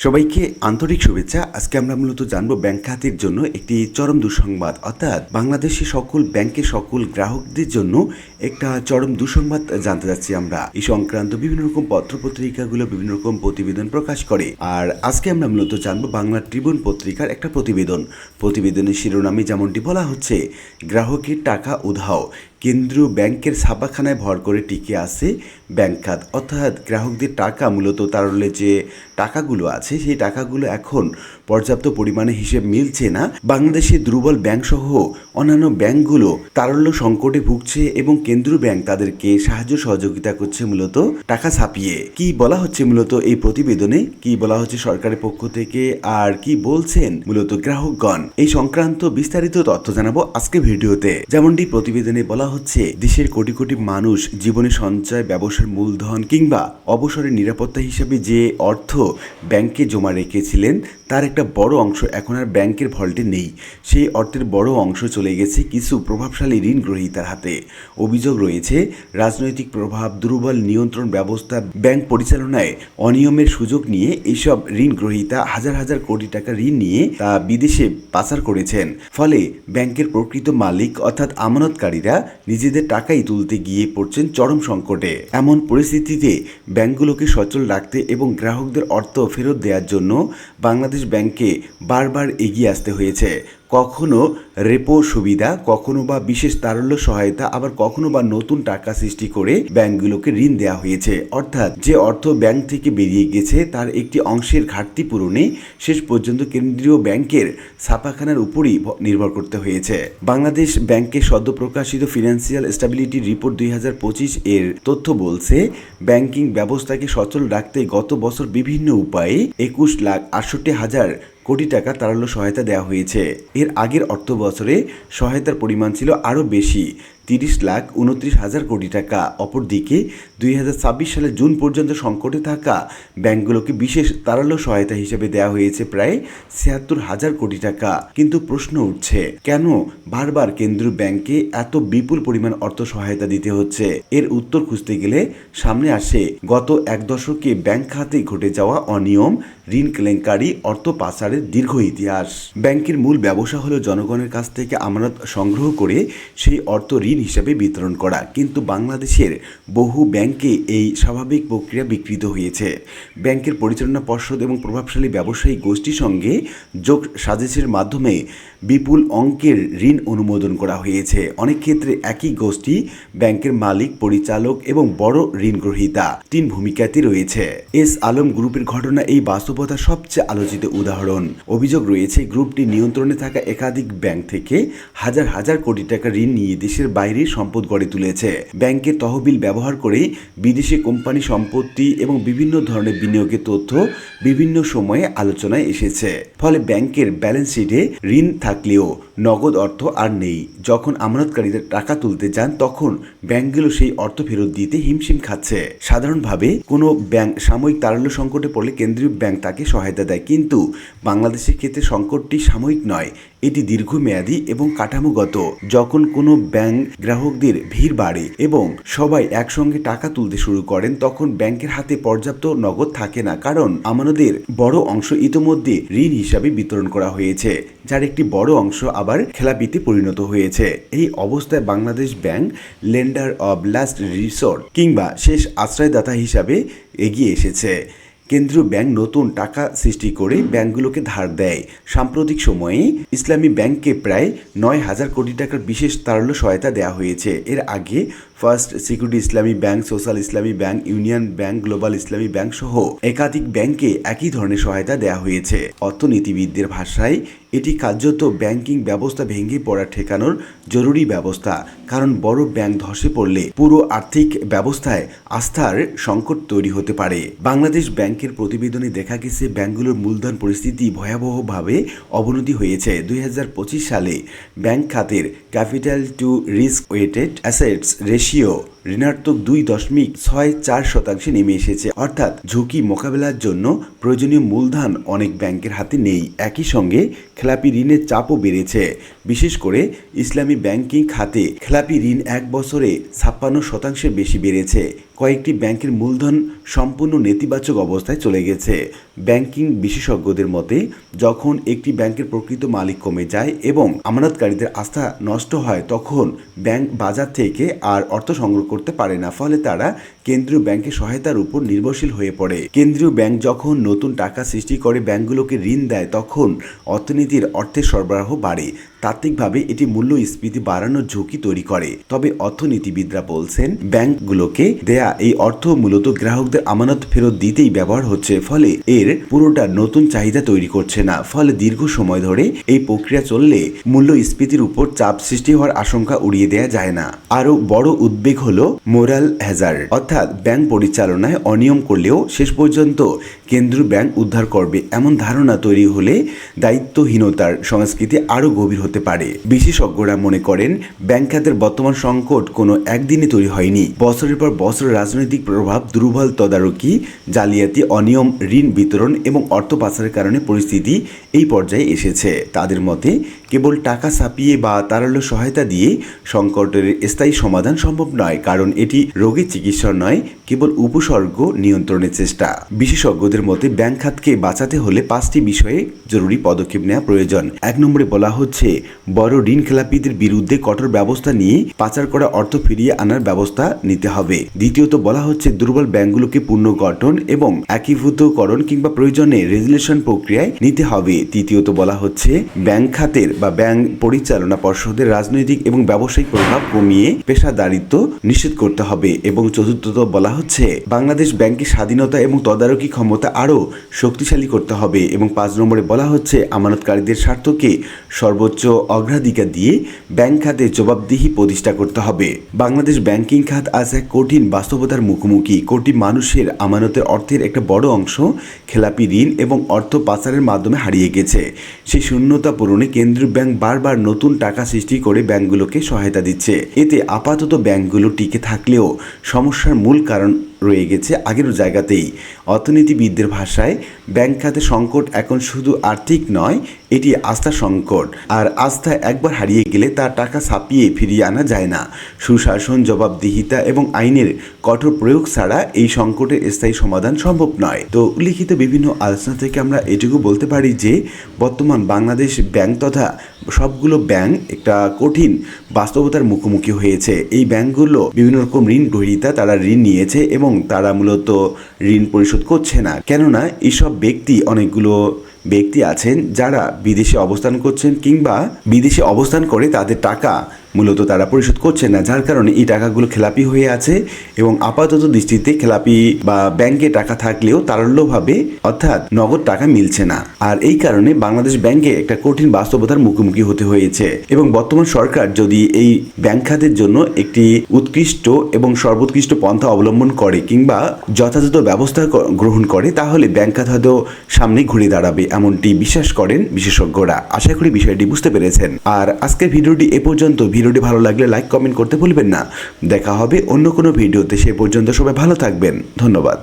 সবাইকে আন্তরিক শুভেচ্ছা। আজকে আমরা মূলত জানবো ব্যাংক খাতের জন্য একটি চরম দুঃসংবাদ, অর্থাৎ বাংলাদেশের সকল ব্যাংকের সকল গ্রাহকদের জন্য একটা চরম দুঃসংবাদ জানতে যাচ্ছি আমরা। এই সংক্রান্ত বিভিন্ন রকম পত্রপত্রিকাগুলো বিভিন্ন রকম প্রতিবেদন প্রকাশ করে। আর আজকে আমরা মূলত জানবো বাংলা ট্রিবিউন পত্রিকার একটা প্রতিবেদনের শিরোনামে যেমনটি বলা হচ্ছে, গ্রাহকের টাকা উধাও, কেন্দ্রীয় ব্যাংকের ছাপাখানায় ভর করে টিকে আছে ব্যাংক খাত। অর্থাৎ গ্রাহকদের টাকা, মূলত তারলে যে টাকাগুলো আছে সেই টাকাগুলো এখন পর্যাপ্ত পরিমাণে হিসেব মিলছে না। বাংলাদেশের দুর্বল ব্যাংক সহ অন্যান্য ব্যাংকগুলো তারল্য সংকটে ভুগছে এবং কেন্দ্রীয় ব্যাংক তাদেরকে সাহায্য সহযোগিতা করছে মূলত টাকা ছাপিয়ে। কি বলা হচ্ছে মূলত এই প্রতিবেদনে, কি বলা হচ্ছে সরকারের পক্ষ থেকে, আর কি বলছেন মূলত গ্রাহকগণ, এই সংক্রান্ত বিস্তারিত তথ্য জানাবো আজকে ভিডিওতে। যেমনটি প্রতিবেদনে বলা হচ্ছে, দেশের কোটি কোটি মানুষ জীবনে সঞ্চয়, ব্যবসার মূলধন কিংবা অবসরের নিরাপত্তা হিসেবে যে অর্থ ব্যাংকে জমা রেখেছিলেন তার একটা বড় অংশ এখন আর ব্যাংকের ভল্টে নেই। সেই অর্থের বড় অংশ চলে গেছে কিছু প্রভাবশালী ঋণ গ্রহীতার হাতে। অভিযোগ রয়েছে রাজনৈতিক প্রভাব, দুর্বল নিয়ন্ত্রণ ব্যবস্থা, ব্যাংক পরিচালনায় অনিয়মের সুযোগ নিয়ে এইসব ঋণ গ্রহীতা হাজার হাজার কোটি টাকা ঋণ নিয়ে তা বিদেশে পাচার করেছেন। ফলে ব্যাংকের প্রকৃত মালিক অর্থাৎ আমানতকারীরা নিজেদের টাকাই তুলতে গিয়ে পড়ছেন চরম সংকটে। এমন পরিস্থিতিতে ব্যাংকগুলোকে সচল রাখতে এবং গ্রাহকদের অর্থ ফেরত দেওয়ার জন্য বাংলাদেশ ব্যাংককে বারবার এগিয়ে আসতে হয়েছে। কখনো রেপো সুবিধা, কখনো বা বিশেষ তারল্য সহায়তা, আবার কখনো বা নতুন টাকা সৃষ্টি করে ব্যাংকগুলোকে ঋণ দেওয়া হয়েছে। অর্থাৎ যে অর্থ ব্যাংক থেকে বেরিয়ে গেছে তার একটি অংশের ঘাটতি পূরণে শেষ পর্যন্ত কেন্দ্রীয় ব্যাংকের ছাপাখানার উপরই নির্ভর করতে হয়েছে। বাংলাদেশ ব্যাংকের সদ্য প্রকাশিত ফিনান্সিয়াল স্টেবিলিটি রিপোর্ট 2025 এর তথ্য বলছে, ব্যাংকিং ব্যবস্থাকে সচল রাখতে গত বছর বিভিন্ন উপায়ে 21,68,000 কোটি টাকা তারল্য সহায়তা দেওয়া হয়েছে। এর আগের অর্থ বছরে সহায়তার পরিমাণ ছিল আরও বেশি, 30,29,000 কোটি টাকা। অপরদিকে 2026 সালের জুন পর্যন্ত সংকটে থাকা ব্যাংকগুলোকে বিশেষ তারল্য সহায়তা হিসেবে দেওয়া হয়েছে প্রায় 76,000 কোটি টাকা। কিন্তু প্রশ্ন উঠছে, কেন বারবার কেন্দ্রীয় ব্যাংকে এত বিপুল পরিমাণ অর্থ সহায়তা দিতে হচ্ছে? এর উত্তর খুঁজতে গেলে সামনে আসে গত এক দশকে ব্যাংক খাতে ঘটে যাওয়া অনিয়ম, ঋণ কেলেঙ্কারি, অর্থ পাচারের দীর্ঘ ইতিহাস। ব্যাংকের মূল ব্যবসা হলো জনগণের কাছ থেকে আমানত সংগ্রহ করে সেই অর্থ ঋণ হিসাবে বিতরণ করা। কিন্তু বাংলাদেশের বহু ব্যাংকে এই স্বাভাবিক প্রক্রিয়া বিকৃত হয়েছে। ব্যাংকের পরিচালনা পর্ষদ এবং প্রভাবশালী ব্যবসায়ী গোষ্ঠীর সঙ্গে যোগ সাজেশের মাধ্যমে বিপুল অঙ্কের ঋণ অনুমোদন করা হয়েছে। অনেক ক্ষেত্রে একই গোষ্ঠী ব্যাংকের মালিক, পরিচালক এবং বড় ঋণ গ্রহীতা তিন ভূমিকাতে রয়েছে। এস আলম গ্রুপের ঘটনা এই বাস্তবতার সবচেয়ে আলোচিত উদাহরণ। অভিযোগ রয়েছে, গ্রুপটি নিয়ন্ত্রণে থাকা একাধিক ব্যাংক থেকে হাজার হাজার কোটি টাকা ঋণ নিয়ে দেশের বাইরে সম্পদ গড়ে তুলেছে। ব্যাংকের তহবিল ব্যবহার করে বিদেশি কোম্পানি সম্পত্তি এবং বিভিন্ন ধরনের বিনিয়োগের তথ্য বিভিন্ন সময়ে আলোচনায় এসেছে। ফলে ব্যাংকের ব্যালেন্স শিটে ঋণ থাকলেও নগদ অর্থ আর নেই। যখন আমানতকারীদের টাকা তুলতে যান তখন ব্যাংকগুলো সেই অর্থ ফেরত দিতে হিমশিম খাচ্ছে। সাধারণভাবে কোনো ব্যাংক সাময়িক তারল্য সংকটে পড়লে কেন্দ্রীয় ব্যাংক তাকে সহায়তা দেয়, কিন্তু বাংলাদেশের ক্ষেত্রে সংকটটি সাময়িক নয়, এটি দীর্ঘমেয়াদী এবং কাঠামোগত। যখন কোনো ব্যাংক গ্রাহকদের ভিড় বাড়ে এবং সবাই একসঙ্গে টাকা তুলতে শুরু করেন তখন ব্যাংকের হাতে পর্যাপ্ত নগদ থাকে না, কারণ আমানতের বড় অংশ ইতোমধ্যে ঋণ হিসাবে বিতরণ করা হয়েছে, যার একটি বড় অংশ আবার খেলাপিতে পরিণত হয়েছে। এই অবস্থায় Bangladesh bank lender of last resort কিংবা শেষ আশ্রয়দাতা হিসাবে এগিয়ে এসেছে। কেন্দ্রীয় ব্যাংক নতুন টাকা সৃষ্টি করে ব্যাংকগুলোকে ধার দেয়। সাম্প্রতিক সময়ে ইসলামী ব্যাংককে প্রায় 9,000 কোটি টাকার বিশেষ তারল্য সহায়তা দেওয়া হয়েছে। এর আগে ফার্স্ট সিকিউরিটি ইসলামী ব্যাংক, সোশ্যাল ইসলামী ব্যাংক, ইউনিয়ন ব্যাংক, গ্লোবাল ইসলামী ব্যাংক সহ একাধিক ব্যাংকে একই ধরনের সহায়তা দেওয়া হয়েছে। অর্থনীতিবিদদের ভাষায় এটি কার্যত ব্যাংকিং ব্যবস্থা ভেঙে পড়া ঠেকানোর জরুরি ব্যবস্থা, কারণ বড় ব্যাংক ধসে পড়লে পুরো আর্থিক ব্যবস্থায় আস্থার সংকট তৈরি হতে পারে। বাংলাদেশ ব্যাংকের প্রতিবেদনে দেখা গেছে ব্যাংকগুলোর মূলধন পরিস্থিতি ভয়াবহভাবে অবনতি হয়েছে। 2025 সালে ব্যাংক খাতের capital to risk weighted assets ratio ঋণাত্মক 2.64% নেমে এসেছে। অর্থাৎ ঝুঁকি মোকাবেলার জন্য প্রয়োজনীয় মূলধন অনেক ব্যাংকের হাতে নেই। একই সঙ্গে খেলাপি ঋণের চাপও বেড়েছে। বিশেষ করে ইসলামী ব্যাংকিং খাতে খেলাপি ঋণ এক বছরে 56% বেশি বেড়েছে। কয়েকটি ব্যাংকের মূলধন সম্পূর্ণ নেতিবাচক অবস্থায় চলে গেছে। ব্যাংকিং বিশেষজ্ঞদের মতে যখন একটি ব্যাংকের প্রকৃত মালিক কমে যায় এবং আমানতকারীদের আস্থা নষ্ট হয় তখন ব্যাংক বাজার থেকে আর অর্থ সংগ্রহ করতে পারে না, ফলে তারা কেন্দ্রীয় ব্যাংকের সহায়তার উপর নির্ভরশীল হয়ে পড়ে। কেন্দ্রীয় ব্যাংক যখন নতুন টাকা সৃষ্টি করে ব্যাংকগুলোকে ঋণ দেয় তখন অর্থনীতির অর্থের সরবরাহ বাড়ে। তাত্ত্বিকভাবে এটি মূল্যস্ফীতি বাড়ানোর ঝুঁকি তৈরি করে। তবে অর্থনীতিবিদরা বলছেন ব্যাংকগুলোকে দেয়া এই অর্থ মূলত গ্রাহকদের আমানত ফেরত দিতেই ব্যবহার হচ্ছে, ফলে এর পুরোটা নতুন চাহিদা তৈরি করছে না। ফলে দীর্ঘ সময় ধরে এই প্রক্রিয়া চললে মূল্যস্ফীতির উপর চাপ সৃষ্টি হওয়ার আশঙ্কা উড়িয়ে দেওয়া যায় না। আরো বড় উদ্বেগ হলো মোরাল হ্যাজার্ড, অর্থাৎ ব্যাংক পরিচালনায় অনিয়ম করলেও শেষ পর্যন্ত কেন্দ্রীয় ব্যাংক উদ্ধার করবে এমন ধারণা তৈরি হলে দায়িত্বহীনতার সংস্কৃতি আরো গভীর হতে পারে। বিশেষজ্ঞরা মনে করেন ব্যাংক খাতের বর্তমান সংকট কোনো একদিনে তৈরি হয়নি। বছরের পর বছর রাজনৈতিক প্রভাব, দুর্বল তদারকি, জালিয়াতি, অনিয়ম, ঋণ বিতরণ এবং অর্থ পাচারের কারণে পরিস্থিতি এই পর্যায়ে এসেছে। তাদের মতে কেবল টাকা ছাপিয়ে বা তারল্য সহায়তা দিয়ে সংকটের স্থায়ী সমাধান সম্ভব নয়, কারণ এটি রোগীর চিকিৎসা নয়, কেবল উপসর্গ নিয়ন্ত্রণের চেষ্টা। বিশেষজ্ঞদের মতে ব্যাংক খাতকে বাঁচাতে হলে 5টি বিষয়ে জরুরি পদক্ষেপ নেওয়া প্রয়োজন। 1 নম্বরে বলা হচ্ছে বড় ঋণ খেলাপিদের বিরুদ্ধে কঠোর ব্যবস্থা নিয়ে পাচার করা অর্থ ফিরিয়ে আনার ব্যবস্থা নিতে হবে। দ্বিতীয়ত বলা হচ্ছে দুর্বল ব্যাংকগুলোকে পুনর্গঠন এবং একীভূতকরণ কিংবা প্রয়োজনে রেজুলেশন প্রক্রিয়ায় নিতে হবে। তৃতীয়ত বলা হচ্ছে ব্যাংক খাতের বা ব্যাংক পরিচালনা পর্ষদের রাজনৈতিক এবং ব্যবসায়িক প্রভাব কমিয়ে পেশাদারিত্ব নিশ্চিত করতে হবে। এবং চতুর্থত বলা হচ্ছে বাংলাদেশ ব্যাংকের স্বাধীনতা এবং তদারকি ক্ষমতা আরও শক্তিশালী করতে হবে। এবং 5 নম্বরে বলা হচ্ছে আমানতকারীদের স্বার্থকে সর্বোচ্চ অগ্রাধিকার দিয়ে ব্যাংক খাতে জবাবদিহি প্রতিষ্ঠা করতে হবে। বাংলাদেশ ব্যাংকিং খাত আজ এক কঠিন বাস্তবতার মুখোমুখি। কোটি মানুষের আমানতের অর্থের একটা বড় অংশ খেলাপি ঋণ এবং অর্থ পাচারের মাধ্যমে হারিয়ে গেছে। সেই শূন্যতা পূরণে কেন্দ্রীয় ব্যাংক বারবার নতুন টাকা সৃষ্টি করে ব্যাংকগুলোকে সহায়তা দিচ্ছে। এতে আপাতত ব্যাংকগুলো টিকে থাকলেও সমস্যার মূল কারণ রয়ে গেছে আগের জায়গাতেই। অর্থনীতিবিদদের ভাষায় ব্যাংক খাতে সংকট এখন শুধু আর্থিক নয়, এটি আস্থা সংকট। আর আস্থা একবার হারিয়ে গেলে তার টাকা ছাপিয়ে ফিরিয়ে আনা যায় না। সুশাসন, জবাবদিহিতা এবং আইনের কঠোর প্রয়োগ ছাড়া এই সংকটের স্থায়ী সমাধান সম্ভব নয়। তো উল্লিখিত বিভিন্ন আলোচনা থেকে আমরা এটুকু বলতে পারি যে বর্তমান বাংলাদেশ ব্যাংক তথা সবগুলো ব্যাংক একটা কঠিন বাস্তবতার মুখোমুখি হয়েছে। এই ব্যাংকগুলো বিভিন্ন রকম ঋণ গ্রহীতা, তারা ঋণ নিয়েছে এবং তারা মূলত ঋণ পরিশোধ করছে না। কেননা এইসব অনেকগুলো ব্যক্তি আছেন যারা বিদেশে অবস্থান করছেন কিংবা বিদেশে অবস্থান করে তাদের টাকা মূলত তারা পরিশোধ করছে না, যার কারণে এই টাকাগুলো খেলাপি হয়ে আছে এবং আপাতত দৃষ্টিতে খেলাপি বা ব্যাংকে টাকা থাকলেও তারল্যভাবে অর্থাৎ নগদ টাকা মিলছে না। আর এই কারণে বাংলাদেশ ব্যাংকে একটা কঠিন বাস্তবতার মুখোমুখি হতে হয়েছে। এবং বর্তমান সরকার যদি এই ব্যাংক খাতের জন্য একটি উৎকৃষ্ট এবং সর্বোৎকৃষ্ট পন্থা অবলম্বন করে কিংবা যথাযথ ব্যবস্থা গ্রহণ করে তাহলে ব্যাংক খাত হয়তো সামনে ঘুরে দাঁড়াবে, এমনটি বিশ্বাস করেন বিশেষজ্ঞরা। আশা করি বিষয়টি বুঝতে পেরেছেন। আর আজকের ভিডিওটি এ পর্যন্ত। ভিডিওটি ভালো লাগলে লাইক, কমেন্ট করতে ভুলবেন না। দেখা হবে অন্য কোনো ভিডিওতে। সে পর্যন্ত সবাই ভালো থাকবেন। ধন্যবাদ।